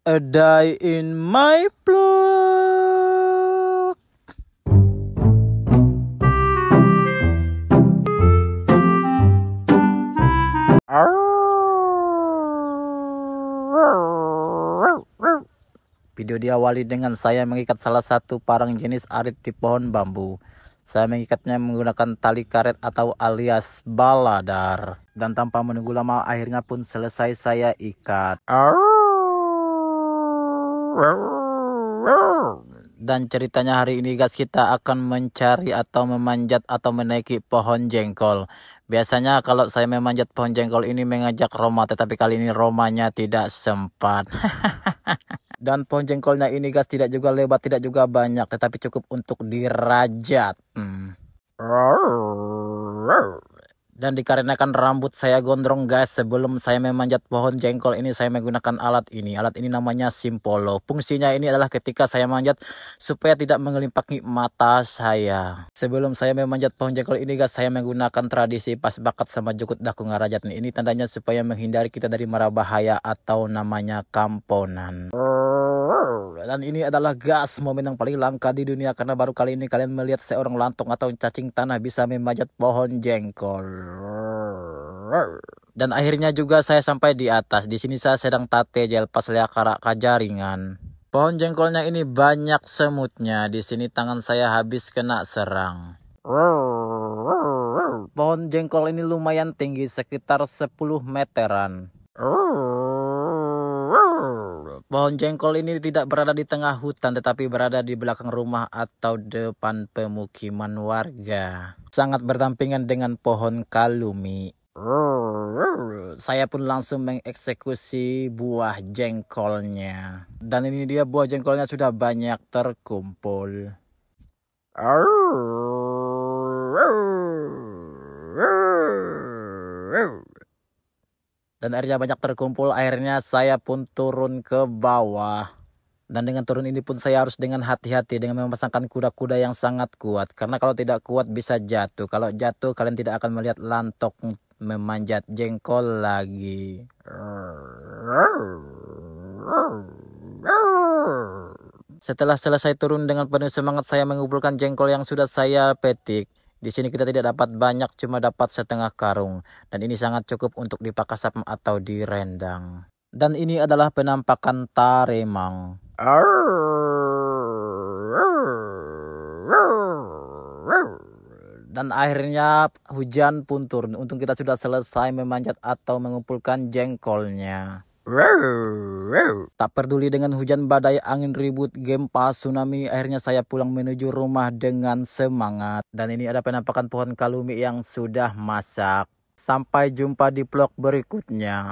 A day in my block. Video diawali dengan saya mengikat salah satu parang jenis arit di pohon bambu. Saya mengikatnya menggunakan tali karet atau alias baladar. Dan tanpa menunggu lama akhirnya pun selesai saya ikat. Dan ceritanya hari ini guys, kita akan mencari atau memanjat atau menaiki pohon jengkol. Biasanya kalau saya memanjat pohon jengkol ini mengajak Roma, tetapi kali ini Romanya tidak sempat. Dan pohon jengkolnya ini guys tidak juga lebat, tidak juga banyak, tetapi cukup untuk dirajat. Dan dikarenakan rambut saya gondrong guys, sebelum saya memanjat pohon jengkol ini saya menggunakan alat ini. Alat ini namanya simpolo. Fungsinya ini adalah ketika saya manjat supaya tidak mengelimpaki mata saya. Sebelum saya memanjat pohon jengkol ini guys, saya menggunakan tradisi pas bakat sama jukut daku ngarajat nih. Ini tandanya supaya menghindari kita dari mara bahaya atau namanya kamponan. Dan ini adalah gas momen yang paling langka di dunia, karena baru kali ini kalian melihat seorang lantung atau cacing tanah bisa memanjat pohon jengkol. Dan akhirnya juga saya sampai di atas. Di sini saya sedang tatejel pas lihat karak kajaringan. Pohon jengkolnya ini banyak semutnya. Di sini tangan saya habis kena serang. Pohon jengkol ini lumayan tinggi, sekitar 10 meteran. Pohon jengkol ini tidak berada di tengah hutan, tetapi berada di belakang rumah atau depan pemukiman warga. Sangat berdampingan dengan pohon kalumi. Saya pun langsung mengeksekusi buah jengkolnya. Dan ini dia buah jengkolnya sudah banyak terkumpul. Dan akhirnya banyak terkumpul, akhirnya saya pun turun ke bawah. Dan dengan turun ini pun saya harus dengan hati-hati dengan memasangkan kuda-kuda yang sangat kuat. Karena kalau tidak kuat bisa jatuh. Kalau jatuh kalian tidak akan melihat lantok memanjat jengkol lagi. Setelah selesai turun dengan penuh semangat, saya mengumpulkan jengkol yang sudah saya petik. Di sini kita tidak dapat banyak, cuma dapat setengah karung. Dan ini sangat cukup untuk dipakasap atau direndang. Dan ini adalah penampakan taremang. Dan akhirnya hujan pun turun. Untung kita sudah selesai memanjat atau mengumpulkan jengkolnya. Tak peduli dengan hujan badai, angin ribut, gempa, tsunami, akhirnya saya pulang menuju rumah dengan semangat. Dan ini ada penampakan pohon kalumi yang sudah masak. Sampai jumpa di vlog berikutnya.